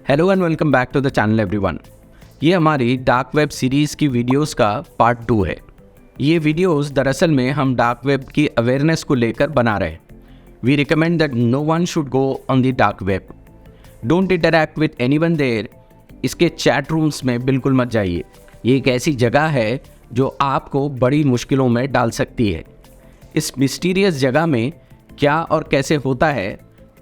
Hello and welcome back to the channel everyone. ये हमारी dark web series की videos का पार्ट 2 है। ये वीडियोस दरअसल में हम डार्क वेब की अवेयरनेस को लेकर बना रहे हैं। We recommend that no one should go on the dark web. Don't interact with anyone there. इसके चैट रूम्स में बिल्कुल मत जाइए। ये एक ऐसी जगह है जो आपको बड़ी मुश्किलों में डाल सकती है। इस मिस्टीरियस जगह में क्या और कैसे होता है,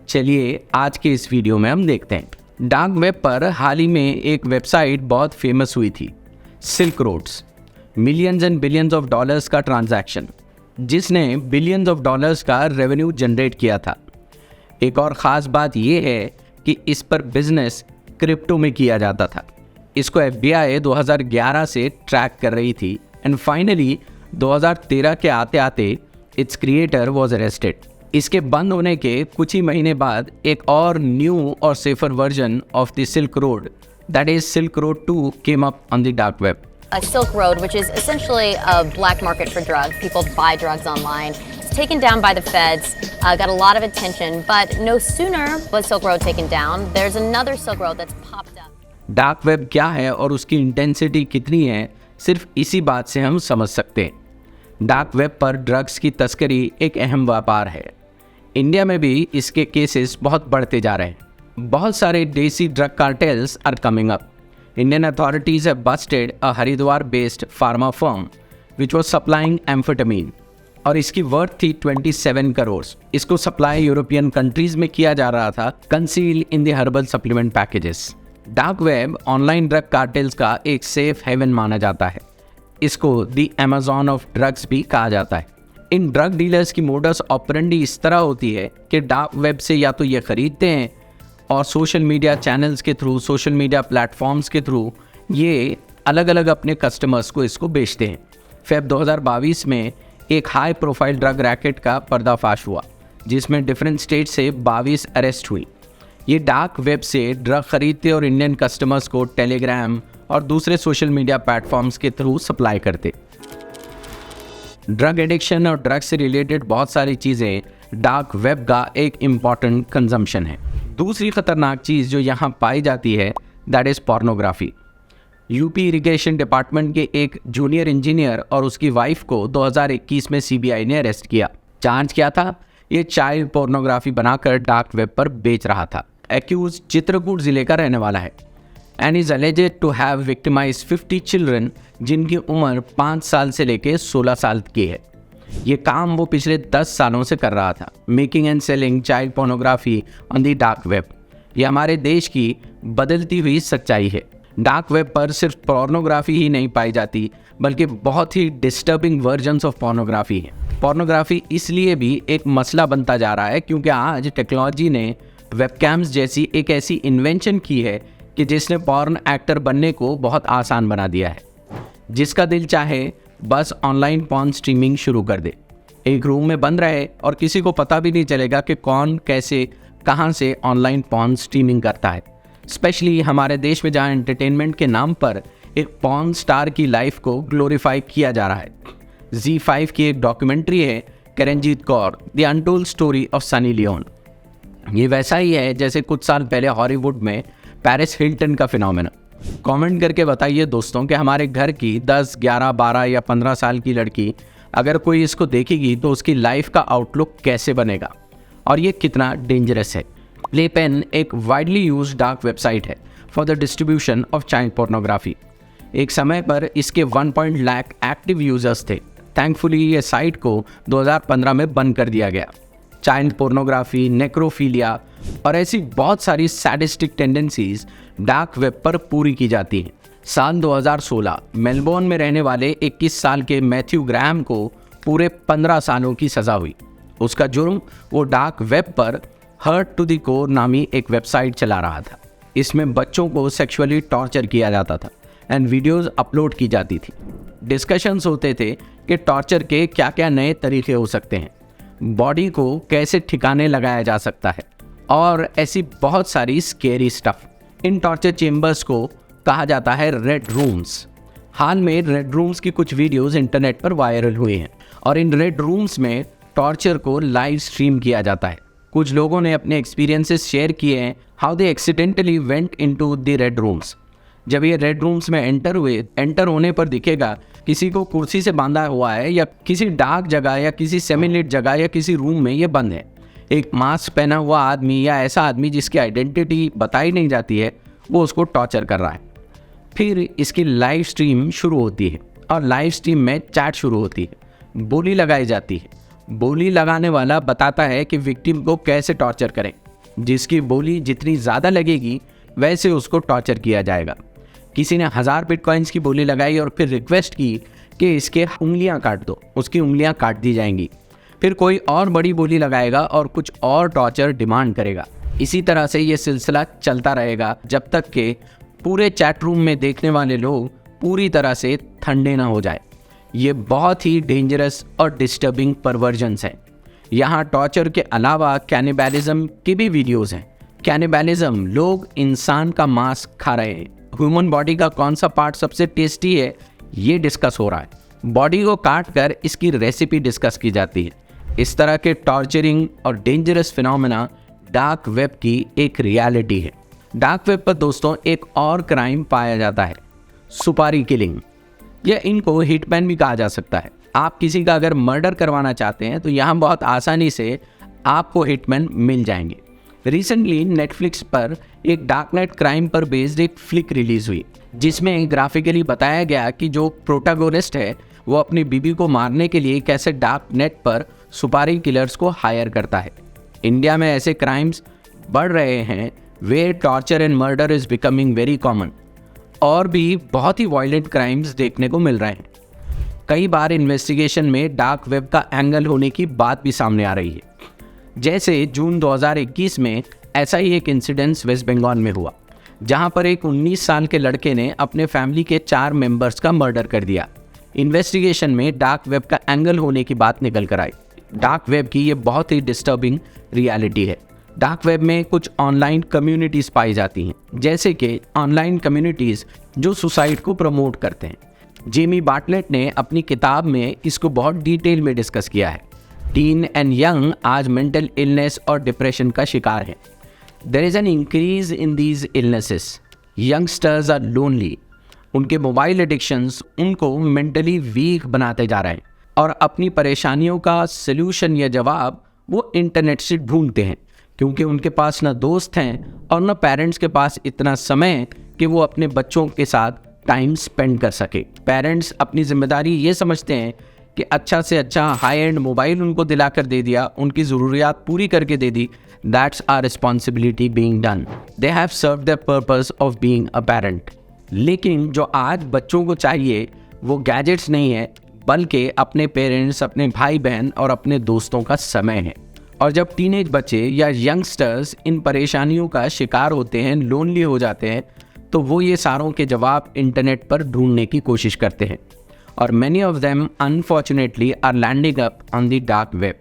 चलिए आज के इस वीडियो में हम देखते हैं। डार्क वेब पर हाल ही में एक वेबसाइट बहुत फेमस हुई थी, silk roads. Millions and billions of dollars का ट्रांजैक्शन, जिसने बिलियंस ऑफ डॉलर्स का रेवेन्यू जनरेट किया था। एक और ख़ास बात यह है कि इस पर बिजनेस क्रिप्टो में किया जाता था। इसको FBI 2011 से ट्रैक कर रही थी एंड फाइनली 2013 के आते आते इट्स क्रिएटर वॉज अरेस्टेड। इसके बंद होने के कुछ ही महीने बाद एक और न्यू और safer version of the silk road, that is silk road 2, came up on the dark web. A Silk Road, which is essentially a black market for drugs. People buy drugs online. It's taken down by the feds, got a lot of attention, but no sooner was Silk Road taken down, there's another Silk Road that's popped up. Dark web क्या है और उसकी intensity कितनी है, सिर्फ इसी बात से हम समझ सकते हैं। डार्क वेब पर ड्रग्स की तस्करी एक अहम व्यापार है। इंडिया में भी इसके केसेस बहुत बढ़ते जा रहे हैं। बहुत सारे desi drug cartels are coming up. Indian authorities have busted a Haridwar based pharma firm which was supplying amphetamine और इसकी वर्थ थी 27 करोड़। इसको सप्लाई यूरोपियन कंट्रीज में किया जा रहा था, conceal in the herbal supplement packages. Dark web online drug cartels का एक सेफ हेवन माना जाता है। इसको द अमेज़न ऑफ ड्रग्स भी कहा जाता है। इन ड्रग डीलर्स की मोडस ऑपरेंडी इस तरह होती है कि डार्क वेब से या तो ये खरीदते हैं और सोशल मीडिया चैनल्स के थ्रू, सोशल मीडिया प्लेटफॉर्म्स के थ्रू ये अलग अलग अपने कस्टमर्स को इसको बेचते हैं। फेब 2022 में एक हाई प्रोफाइल ड्रग रैकेट का पर्दाफाश हुआ, जिसमें डिफरेंट स्टेट से 22 अरेस्ट हुई। ये डार्क वेब से ड्रग खरीदते और इंडियन कस्टमर्स को टेलीग्राम और दूसरे सोशल मीडिया प्लेटफॉर्म्स के थ्रू सप्लाई करते। ड्रग एडिक्शन और ड्रग से रिलेटेड बहुत सारी चीज़ें डार्क वेब का एक इम्पॉर्टेंट कंजम्पशन है। दूसरी ख़तरनाक चीज़ जो यहाँ पाई जाती है, that is pornography. UP irrigation department के एक जूनियर इंजीनियर और उसकी वाइफ को 2021 में CBI ने अरेस्ट किया। चार्ज क्या था? ये चाइल्ड पोर्नोग्राफी बनाकर डार्क वेब पर बेच रहा था। एक्यूज चित्रकूट ज़िले का रहने वाला है and is alleged to have victimise 50 children, जिनकी उम्र 5 साल से लेकर 16 साल की है। ये काम वो पिछले 10 सालों से कर रहा था, making and selling child pornography on the dark web. ये हमारे देश की बदलती हुई सच्चाई है। डार्क वेब पर सिर्फ पोर्नोग्राफी ही नहीं पाई जाती, बल्कि बहुत ही डिस्टर्बिंग वर्जन्स ऑफ पोर्नोग्राफी है। पोर्नोग्राफी इसलिए भी एक मसला बनता जा रहा है क्योंकि आज टेक्नोलॉजी ने वेबकैम्स जैसी एक ऐसी इन्वेंशन की है कि जिसने पॉर्न एक्टर बनने को बहुत आसान बना दिया है। जिसका दिल चाहे बस ऑनलाइन पॉर्न स्ट्रीमिंग शुरू कर दे, एक रूम में बंद रहे और किसी को पता भी नहीं चलेगा कि कौन कैसे कहां से ऑनलाइन पॉर्न स्ट्रीमिंग करता है। स्पेशली हमारे देश में जहां एंटरटेनमेंट के नाम पर एक पॉर्न स्टार की लाइफ को ग्लोरीफाई किया जा रहा है। Z5 की एक डॉक्यूमेंट्री है, Karanjit Kaur, the untold story of Sunny Leone. ये वैसा ही है जैसे कुछ साल पहले हॉलीवुड में पेरिस हिल्टन का फिनोमेना। कमेंट करके बताइए दोस्तों कि हमारे घर की 10, 11, 12 या 15 साल की लड़की अगर कोई इसको देखेगी तो उसकी लाइफ का आउटलुक कैसे बनेगा और ये कितना डेंजरस है। प्लेपेन एक वाइडली यूज डार्क वेबसाइट है for the distribution of child pornography. एक समय पर इसके 1 लाख एक्टिव यूजर्स थे। थैंकफुली ये साइट को 2015 में बंद कर दिया गया। चाइल्ड पोर्नोग्राफी, नेक्रोफीलिया और ऐसी बहुत सारी सैडिस्टिक टेंडेंसीज डार्क वेब पर पूरी की जाती हैं। साल 2016 मेलबोर्न में रहने वाले 21 साल के मैथ्यू ग्राहम को पूरे 15 सालों की सज़ा हुई। उसका जुर्म, वो डार्क वेब पर हर्ट टू द कोर नामी एक वेबसाइट चला रहा था। इसमें बच्चों को सेक्सुअली टॉर्चर किया जाता था एंड वीडियोज़ अपलोड की जाती थी। डिस्कशंस होते थे कि टॉर्चर के क्या क्या नए तरीके हो सकते हैं, बॉडी को कैसे ठिकाने लगाया जा सकता है और ऐसी बहुत सारी स्केरी स्टफ। इन टॉर्चर चेम्बर्स को कहा जाता है रेड रूम्स। हाल में रेड रूम्स की कुछ वीडियोस इंटरनेट पर वायरल हुई हैं और इन रेड रूम्स में टॉर्चर को लाइव स्ट्रीम किया जाता है। कुछ लोगों ने अपने एक्सपीरियंसेस शेयर किए हैं, how they accidentally went into the red rooms. जब ये रेड रूम्स में एंटर होने पर दिखेगा किसी को कुर्सी से बांधा हुआ है या किसी डार्क जगह या किसी सेमीलिट जगह या किसी रूम में ये बंद है। एक मास्क पहना हुआ आदमी या ऐसा आदमी जिसकी आइडेंटिटी बताई नहीं जाती है, वो उसको टॉर्चर कर रहा है। फिर इसकी लाइव स्ट्रीम शुरू होती है और लाइव स्ट्रीम में चैट शुरू होती है, बोली लगाई जाती है। बोली लगाने वाला बताता है कि विक्टिम को कैसे टॉर्चर करें। जिसकी बोली जितनी ज़्यादा लगेगी वैसे उसको टॉर्चर किया जाएगा। किसी ने 1000 बिटकॉइंस की बोली लगाई और फिर रिक्वेस्ट की कि इसके उंगलियां काट दो, उसकी उंगलियां काट दी जाएंगी। फिर कोई और बड़ी बोली लगाएगा और कुछ और टॉर्चर डिमांड करेगा। इसी तरह से ये सिलसिला चलता रहेगा जब तक कि पूरे चैट रूम में देखने वाले लोग पूरी तरह से ठंडे ना हो जाए। ये बहुत ही डेंजरस और डिस्टर्बिंग परवर्जन्स हैं। यहाँ टॉर्चर के अलावा कैनिबलिज्म की भी वीडियोस हैं। कैनिबलिज्म, लोग इंसान का मांस खा रहे हैं। ह्यूमन बॉडी का कौन सा पार्ट सबसे टेस्टी है ये डिस्कस हो रहा है। बॉडी को काट कर इसकी रेसिपी डिस्कस की जाती है। इस तरह के टॉर्चरिंग और डेंजरस फिनोमेना डार्क वेब की एक रियलिटी है। डार्क वेब पर दोस्तों एक और क्राइम पाया जाता है, सुपारी किलिंग, या इनको हिटमैन भी कहा जा सकता है। आप किसी का अगर मर्डर करवाना चाहते हैं तो यहाँ बहुत आसानी से आपको हिटमैन मिल जाएंगे। रिसेंटली नेटफ्लिक्स पर एक डार्क नेट क्राइम पर बेस्ड एक फ्लिक रिलीज हुई, जिसमें ग्राफिकली बताया गया कि जो प्रोटैगोनिस्ट है वो अपनी बीबी को मारने के लिए कैसे डार्क नेट पर सुपारी किलर्स को हायर करता है। इंडिया में ऐसे क्राइम्स बढ़ रहे हैं where torture and murder is becoming very common, और भी बहुत ही वायलेंट क्राइम्स देखने को मिल रहे हैं। कई बार इन्वेस्टिगेशन में डार्क वेब का एंगल होने की बात भी सामने आ रही है। जैसे जून 2021 में ऐसा ही एक इंसिडेंस वेस्ट बंगाल में हुआ, जहां पर एक 19 साल के लड़के ने अपने फैमिली के 4 मेंबर्स का मर्डर कर दिया। इन्वेस्टिगेशन में डार्क वेब का एंगल होने की बात निकल कर आई। डार्क वेब की ये बहुत ही डिस्टर्बिंग रियलिटी है। डार्क वेब में कुछ ऑनलाइन कम्युनिटीज़ पाई जाती हैं, जैसे कि ऑनलाइन कम्युनिटीज़ जो सुसाइड को प्रमोट करते हैं। जेमी बार्टलेट ने अपनी किताब में इसको बहुत डिटेल में डिस्कस किया है। टीन एंड यंग आज मेंटल इलनेस और डिप्रेशन का शिकार हैं। There is an increase in these illnesses. Youngsters are lonely. उनके मोबाइल एडिक्शंस उनको मेंटली वीक बनाते जा रहे हैं और अपनी परेशानियों का सल्यूशन या जवाब वो इंटरनेट से ढूंढते हैं, क्योंकि उनके पास ना दोस्त हैं और ना पेरेंट्स के पास इतना समय कि वो अपने बच्चों के साथ टाइम स्पेंड कर सके। पेरेंट्स अपनी जिम्मेदारी ये समझते हैं कि अच्छा से अच्छा हाई एंड मोबाइल उनको दिला कर दे दिया, उनकी ज़रूरियात पूरी करके दे दी, that's our responsibility being done. They have serve the purpose of being a parent. लेकिन जो आज बच्चों को चाहिए वो गैजेट्स नहीं है, बल्कि अपने पेरेंट्स, अपने भाई बहन और अपने दोस्तों का समय है। और जब टीनेज बच्चे या यंगस्टर्स इन परेशानियों का शिकार होते हैं, लोनली हो जाते हैं, तो वो ये सारों के जवाब इंटरनेट पर ढूंढने की कोशिश करते हैं। और many of them unfortunately are landing up on the dark web,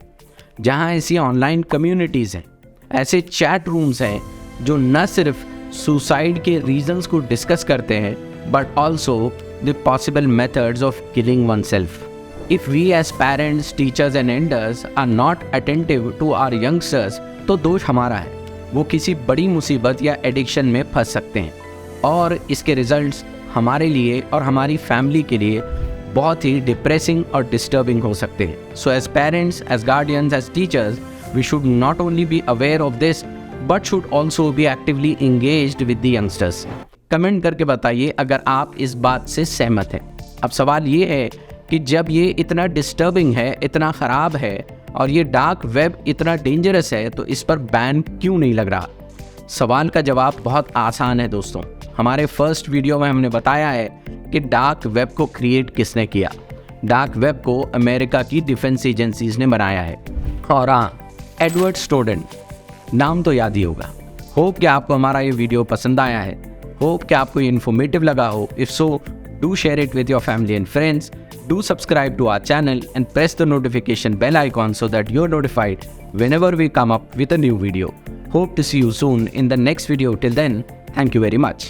जहाँ ऐसी ऑनलाइन कम्युनिटीज़ हैं, ऐसे चैट रूम्स हैं जो न सिर्फ सुसाइड के रीजंस को डिस्कस करते हैं but also the possible methods of killing one self. If we as parents, teachers and elders are not attentive to our youngsters, तो दोष हमारा है। वो किसी बड़ी मुसीबत या एडिक्शन में फंस सकते हैं और इसके रिजल्ट्स हमारे लिए और हमारी फैमिली के लिए बहुत ही डिप्रेसिंग और डिस्टर्बिंग हो सकते हैं। So as parents, as guardians, as teachers, we should not only be aware of this but should also be actively engaged with the youngsters. Comment करके बताइए अगर आप इस बात से सहमत हैं। अब सवाल ये है कि जब ये इतना डिस्टर्बिंग है, इतना ख़राब है और ये डार्क वेब इतना डेंजरस है, तो इस पर बैन क्यों नहीं लग रहा? सवाल का जवाब बहुत आसान है दोस्तों। हमारे फर्स्ट वीडियो में हमने बताया है कि डार्क वेब को क्रिएट किसने किया। डार्क वेब को अमेरिका की डिफेंस एजेंसीज ने बनाया है। और हाँ, एडवर्ड स्नोडेन नाम तो याद ही होगा। होप कि आपको हमारा ये वीडियो पसंद आया है। होप कि आपको ये इन्फॉर्मेटिव लगा हो। If so, do share it with your family and friends. Do subscribe to our channel and press the notification bell icon so that you're notified whenever we come up with a new video. Hope to see you soon in the next video. Till then, thank you very much.